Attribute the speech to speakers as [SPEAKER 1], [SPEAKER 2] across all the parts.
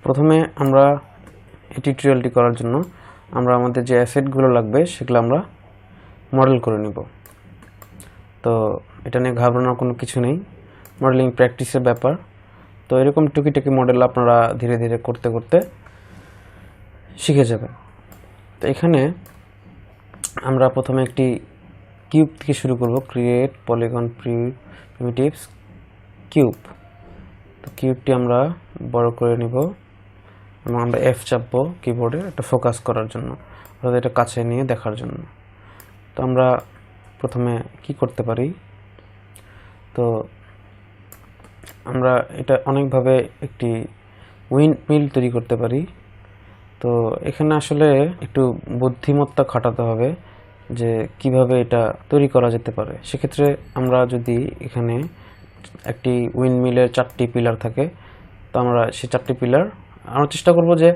[SPEAKER 1] প্রথমে আমরা এই টিউটোরিয়ালটি করার জন্য আমরা আমাদের যে অ্যাসেটগুলো লাগবে সেগুলো আমরা মডেল করে নিব। তো এটা নিয়ে ঘাবড়ানোর কোনো কিছু নেই, মডেলিং প্র্যাকটিসের ব্যাপার। তো এরকম টুকিটাকি মডেল আপনারা ধীরে ধীরে করতে করতে শিখে যাবেন। তো এখানে আমরা প্রথমে একটি কিউব থেকে শুরু করব, ক্রিয়েট পলিগন প্রিমিটিভস কিউব। তো কিউবটি আমরা বড় করে নিব এবং আমরা F চাপবো কিবোর্ডে এটা ফোকাস করার জন্য, অর্থাৎ এটা কাছে নিয়ে দেখার জন্য। তো আমরা প্রথমে কি করতে পারি, তো আমরা এটা অনেকভাবে একটি উইন্ডমিল তৈরি করতে পারি। তো এখানে আসলে একটু বুদ্ধিমত্তা খাটাতে হবে যে কিভাবে এটা তৈরি করা যেতে পারে। সেক্ষেত্রে আমরা যদি এখানে একটি উইন্ডমিলের 4টি পিলার থাকে, তো আমরা সেই 4টি পিলার আমরা চেষ্টা করব যে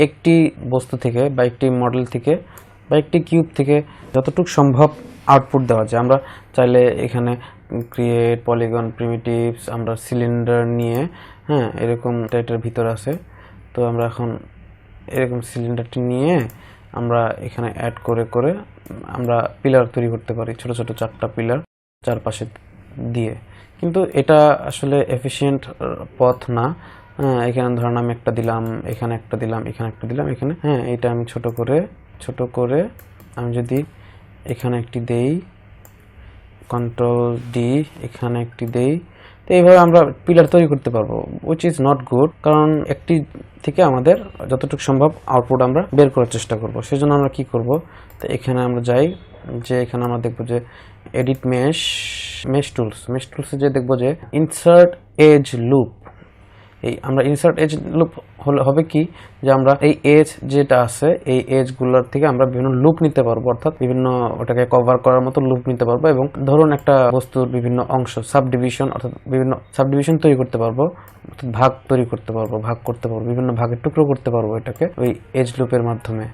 [SPEAKER 1] একটি বস্তু থেকে বা একটি মডেল থেকে বা একটি কিউব থেকে যতটুকু সম্ভব আউটপুট দেওয়া যায়। আমরা চাইলে এখানে ক্রিয়েট পলিগন প্রিমিটিভস আমরা সিলিন্ডার নিয়ে এরকম এটার ভিতরে আছে। তো আমরা এখন এরকম সিলিন্ডারটি নিয়ে আমরা এখানে অ্যাড করে করে আমরা পিলার তৈরি করতে পারি, ছোট ছোট 4টা পিলার চারপাশে দিয়ে। কিন্তু এটা আসলে এফিশিয়েন্ট পথ না। এখানে ধরেন আমি একটা দিলাম, এখানে একটা দিলাম, এখানে একটা দিলাম, এখানে এটা আমি ছোট করে আমি যদি এখানে একটি দেই, কন্ট্রোল ডি, এখানে একটি দেই, তো এইভাবে আমরা পিলার তৈরি করতে পারবো, উইচ ইজ নট গুড। কারণ একটি থেকে আমাদের যতটুকু সম্ভব আউটপুট আমরা বের করার চেষ্টা করব। সেজন্য আমরা কি করব, তো এখানে আমরা যাই, যে এখানে আমরা দেখব যে এডিট মেশ টুলসে যে দেখব যে ইনসার্ট এজ লুপ। এই আমরা ইনসার্ট এজ লুপ হবে কি, যে আমরা এই এজ যেটা আছে এই এজগুলোর থেকে আমরা বিভিন্ন লুপ নিতে পারবো, অর্থাৎ বিভিন্ন ওটাকে কভার করার মতো লুপ নিতে পারবো। এবং ধরুন একটা বস্তুর বিভিন্ন অংশ সাবডিভিশন, অর্থাৎ বিভিন্ন সাবডিভিশন তৈরি করতে পারবো, ভাগ তৈরি করতে পারবো, ভাগ করতে পারবো, বিভিন্ন ভাগের টুকরো করতে পারবো এটাকে ওই এজ লুপের মাধ্যমে।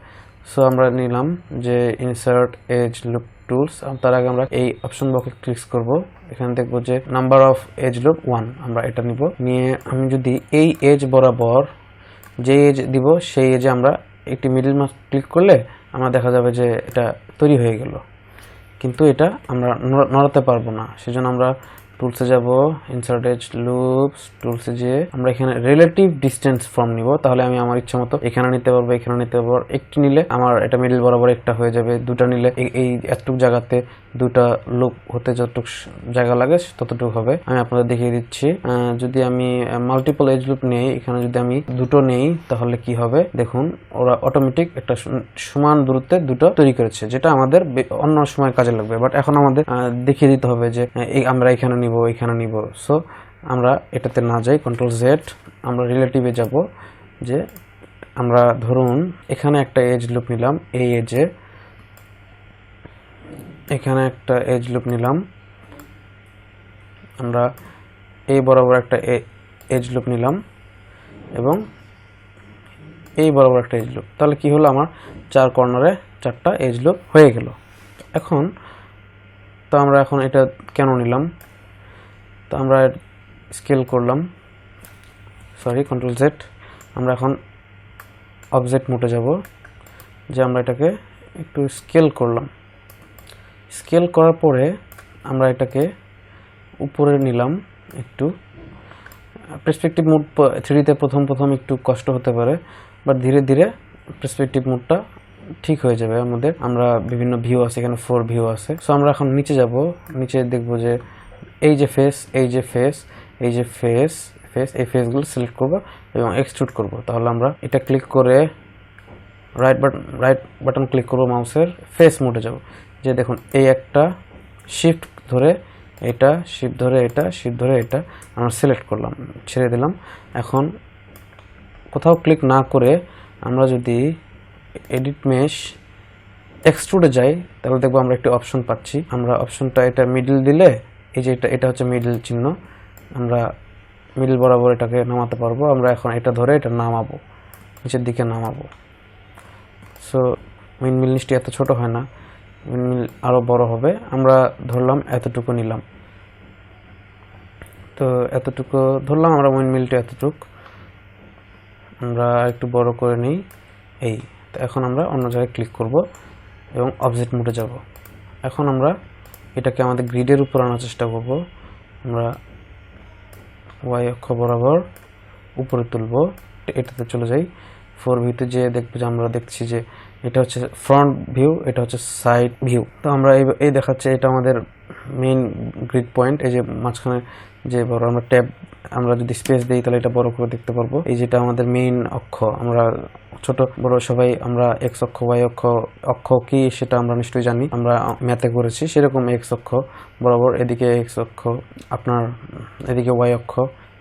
[SPEAKER 1] সো আমরা নিলাম যে ইনসার্ট এজ লুপ টুলস। তার আগে আমরা এই অপশন বক্সে ক্লিক করব, এখানে দেখবো যে নাম্বার অফ এজ লুপ 1, আমরা এটা নিব। নিয়ে আমি যদি এই এজ বরাবর যে এজ দিব সেই এজে আমরা একটি মিডল মার্ক ক্লিক করলে আমরা দেখা যাবে যে এটা তৈরি হয়ে গেল, কিন্তু এটা আমরা নড়াতে পারবো না। সেজন্য আমরা টুলসে যাব, ইনসার্ট এজ লুপস টুলসে যেয়ে আমরা এখানে রিলেটিভ ডিসটেন্স ফ্রম নিব। তাহলে আমি আমার ইচ্ছা মতো এখানে নিতে পারবো, এখানে নিতে পারবো। একটি নিলে আমার এটা মিডল বরাবর একটা হয়ে যাবে, দুটা নিলে এই এতটুকু জায়গাতে দুটা লুপ হতে যতটুকু জায়গা লাগে ততটুকু হবে। আমি আপনাদের দেখিয়ে দিচ্ছি। যদি আমি মাল্টিপল এজ লুপ নেই, এখানে যদি আমি দুটো নেই তাহলে কি হবে দেখুন, ওরা অটোমেটিক একটা সমান দূরত্বে দুটো তৈরি করেছে, যেটা আমাদের অন্য সময় কাজে লাগবে। বাট এখন আমাদের দেখিয়ে দিতে হবে যে আমরা এখানে নিব, এখানে নিব। সো আমরা এটাতে না যাই, কন্ট্রোল জেড, আমরা রিলেটিভে যাব। যে আমরা ধরুন এখানে একটা এজ লুপ নিলাম, এই এজে এখানে একটা এজ লুপ নিলাম, আমরা এই বরাবর একটা এজ লুপ নিলাম এবং এই বরাবর একটা এজ লুপ। তাহলে কি হলো, আমার 4 কর্নারে 4টা এজ লুপ হয়ে গেল। এখন তো আমরা এখন এটা কেন নিলাম, তো আমরা স্কেল করলাম, কন্ট্রোল জেড। আমরা এখন অবজেক্ট মোডে যাব, যে আমরা এটাকে একটু স্কেল করলাম। স্কেল করার পরে আমরা এটাকে উপরে নিলাম একটু। পার্সপেক্টিভ মোড 3D-তে প্রথম একটু কষ্ট হতে পারে, বাট ধীরে ধীরে পার্সপেক্টিভ মোডটা ঠিক হয়ে যাবে আমাদের। আমরা বিভিন্ন ভিউ আছে, এখানে 4 ভিউ আছে। সো আমরা এখন নিচে যাব, নিচে দেখব যে এই যে ফেস, এই যে ফেস, এই যে ফেস, এই ফেসগুলো সিলেক্ট করব এবং এক্সট্রুড করব। তাহলে আমরা এটা ক্লিক করে রাইট বাটন ক্লিক করব, মাউসের ফেস মোডে যাব। যে দেখুন এই একটা শিফট ধরে এটা, শিফট ধরে এটা, শিফট ধরে এটা আমরা সিলেক্ট করলাম, ছেড়ে দিলাম। এখন কোথাও ক্লিক না করে আমরা যদি এডিট মেশ এক্সট্রুডে যাই, তাহলে দেখবো আমরা একটি অপশন পাচ্ছি। আমরা অপশনটা এটা মিডল দিলে, এই যে এটা হচ্ছে মিডল চিহ্ন, আমরা মিডল বরাবর এটাকে নামাতে পারবো। আমরা এখন এটা ধরে এটা নামাবো, নিচের দিকে নামাবো। সো উইন্ডমিল নিচটি এত ছোট হয় না, উইন্ডমিল আরও বড় হবে। আমরা ধরলাম এতটুকু নিলাম, তো এতটুকু ধরলাম আমরা উইন্ডমিলটা এতটুকু। আমরা একটু বড় করে নিই। এই তো এখন আমরা অন্য জায়গায় ক্লিক করব এবং অবজেক্ট মোডে যাব। এখন আমরা এটাকে আমাদের গ্রিডের উপর আনার চেষ্টা করব। আমরা ওয়াই অক্ষ বরাবর উপরে তুলব, এটাতে চলে যাই। 4ভিউতে যেয়ে দেখবো যে আমরা দেখছি যে এটা হচ্ছে ফ্রন্ট ভিউ, এটা হচ্ছে সাইড ভিউ। তো আমরা এই দেখাচ্ছে এটা আমাদের মেইন গ্রিড পয়েন্ট। এই যে মাঝখানে যে বড় আমরা ট্যাব, আমরা যদি স্পেস দিই তাহলে এটা বড় করে দেখতে পারবো। এই যেটা আমাদের মেইন অক্ষ, আমরা ছোট বড় সবাই আমরা এক্স অক্ষ ওয়াই অক্ষ, অক্ষ কি সেটা আমরা নিশ্চয়ই জানি, আমরা ম্যাথে করেছি। সেরকম এক্স অক্ষ বরাবর, এদিকে এক্স অক্ষ, আপনার এদিকে ওয়াই অক্ষ,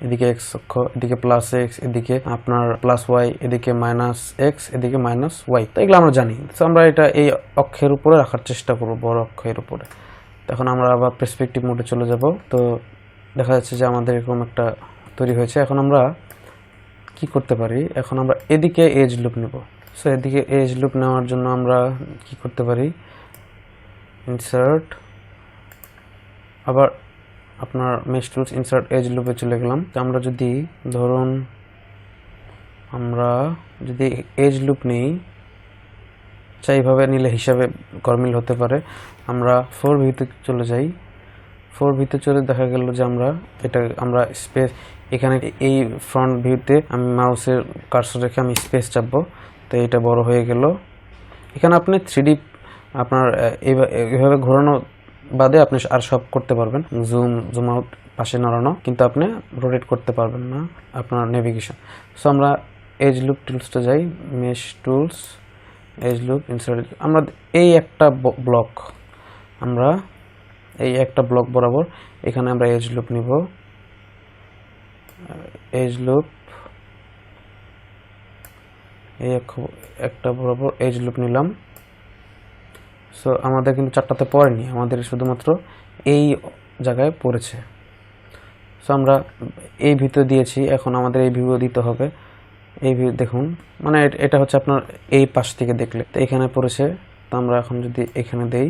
[SPEAKER 1] এদিকে এক্স অক্ষ, এদিকে প্লাস এক্স, এদিকে আপনার প্লাস ওয়াই, এদিকে মাইনাস এক্স, এদিকে মাইনাস ওয়াই। তো এগুলো আমরা জানি। তো আমরা এটা এই অক্ষের উপরে রাখার চেষ্টা করবো, বড় অক্ষের উপরে। তখন আমরা আবার পার্সপেক্টিভ মোডে চলে যাব। তো দেখা যাচ্ছে যে আমাদের এরকম একটা তৈরি হয়েছে। এখন আমরা কি করতে পারি, এখন আমরা এদিকে এজ লুপ নেব। সো এদিকে এজ লুপ নেওয়ার জন্য আমরা কি করতে পারি, ইনসার্ট, আবার আপনার মেশ টুলস, ইনসার্ট এজ লুপে চলে গেলাম। তো আমরা যদি ধরুন আমরা যদি এজ লুপ নেই, এইভাবে নিলে হিসাবে গরমিল হতে পারে। আমরা 4ভিউতে চলে যাই। 4ভিউতে চলে দেখা গেল যে আমরা স্পেস, এখানে এই ফ্রন্ট ভিউতে আমি মাউসের কার্সর রেখে আমি স্পেস চাপবো, তো এটা বড় হয়ে গেল। এখানে আপনি 3D আপনার এইভাবে ঘোরানো বাদে আপনি আর সব করতে পারবেন, জুম আউট, পাশে নাড়ানো, কিন্তু আপনি রোটেট করতে পারবেন না আপনার নেভিগেশন। সো আমরা এজ লুপ টুলসটা যাই, mesh tools, edge loop, insert. আমরা এই একটা ব্লক, আমরা এই একটা ব্লক বরাবর এখানে আমরা এজ লুপ নিব, এজ লুপ, এই একটা বরাবর এজ লুপ নিলাম। সো আমাদের কিন্তু চারটাতে পড়েনি, আমাদের শুধুমাত্র এই জায়গায় পড়েছে। সো আমরা এই ভিতরে দিয়েছি, এখন আমাদের এই ভিউ দিতে হবে। এই ভিউ দেখুন, মানে এটা হচ্ছে আপনার এই পাশ থেকে দেখলে, তো এখানে পড়েছে। তো আমরা এখন যদি এখানে দেই,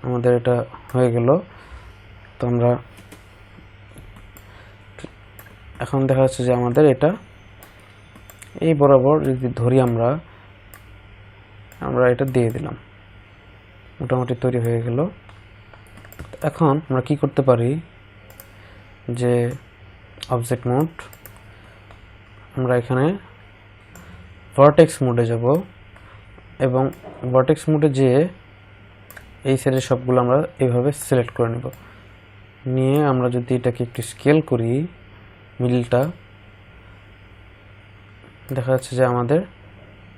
[SPEAKER 1] আমাদের এটা হয়ে গেল। তো আমরা এখন দেখা যাচ্ছে যে আমাদের এটা এই বরাবর যদি ধরি, আমরা এটা দিয়ে দিলাম, মোটামুটি তৈরি হয়ে গেল। এখন আমরা কি করতে পারি যে অবজেক্ট মোড, আমরা এখানে ভার্টেক্স মোডে যাব এবং ভার্টেক্স মোডে যেয়ে এই সাইডের সবগুলো আমরা এইভাবে সিলেক্ট করে নেব। নিয়ে আমরা যদি এটাকে একটু স্কেল করি, মিডলটা, দেখা যাচ্ছে যে আমাদের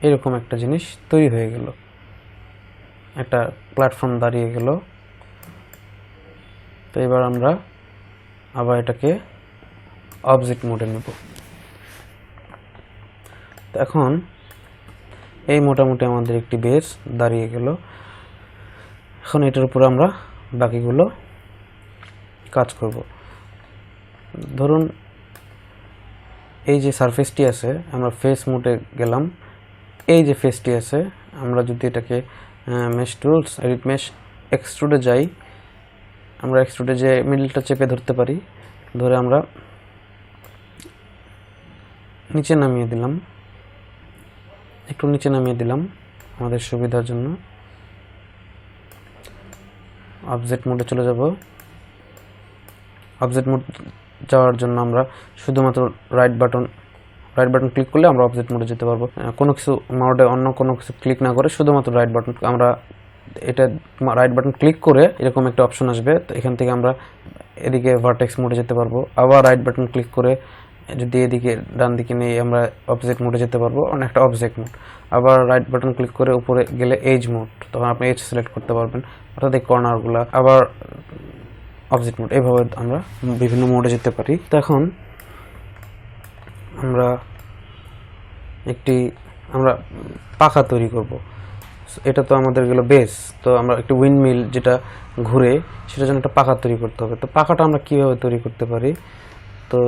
[SPEAKER 1] এরকম একটা জিনিস তৈরি হয়ে গেল, একটা প্ল্যাটফর্ম দাঁড়িয়ে গেল। তো এবার আমরা আবার এটাকে অবজেক্ট মোডে নেব। তো এখন এই মোটামুটি আমাদের একটি বেস দাঁড়িয়ে গেল। এখন এটার উপর আমরা বাকিগুলো কাজ করব। ধরুন এই যে সারফেসটি আছে, আমরা ফেস মোডে গেলাম। এই যে ফেসটি আছে, আমরা যদি এটাকে মেশ টুলস, এডিট মেশ, এক্সট্রুডে যাই, আমরা এক্সট্রুডে যে মিডলটা চেপে ধরতে পারি, ধরে আমরা নিচে নামিয়ে দিলাম, একটু নিচে নামিয়ে দিলাম আমাদের সুবিধার জন্য। অবজেক্ট মোডে চলে যাব। অবজেক্ট মোড যাওয়ার জন্য আমরা শুধুমাত্র রাইট বাটন ক্লিক করলে আমরা অবজেক্ট মোডে যেতে পারবো। কোনো কিছু মোডে অন্য কোনো কিছু ক্লিক না করে শুধুমাত্র রাইট বাটন, আমরা এটা রাইট বাটন ক্লিক করে এরকম একটা অপশন আসবে। তো এখান থেকে আমরা এদিকে ভার্টেক্স মোডে যেতে পারবো। আবার রাইট বাটন ক্লিক করে যদি এদিকে ডান দিকে নিয়ে আমরা অবজেক্ট মোডে যেতে পারবো, অনেকটা অবজেক্ট মোড। আবার রাইট বাটন ক্লিক করে উপরে গেলে এজ মোড, তখন আপনি এজ সিলেক্ট করতে পারবেন, অর্থাৎ এই কর্নারগুলো। আবার অবজেক্ট মোড, এইভাবে আমরা বিভিন্ন মোডে যেতে পারি। তো এখন আমরা আমরা পাখা তৈরি করব। এটা তো আমাদের গেল বেস। তো আমরা একটি উইন্ডমিল যেটা ঘুরে, সেটার জন্য একটা পাখা তৈরি করতে হবে। তো পাখাটা আমরা কিভাবে তৈরি করতে পারি, তো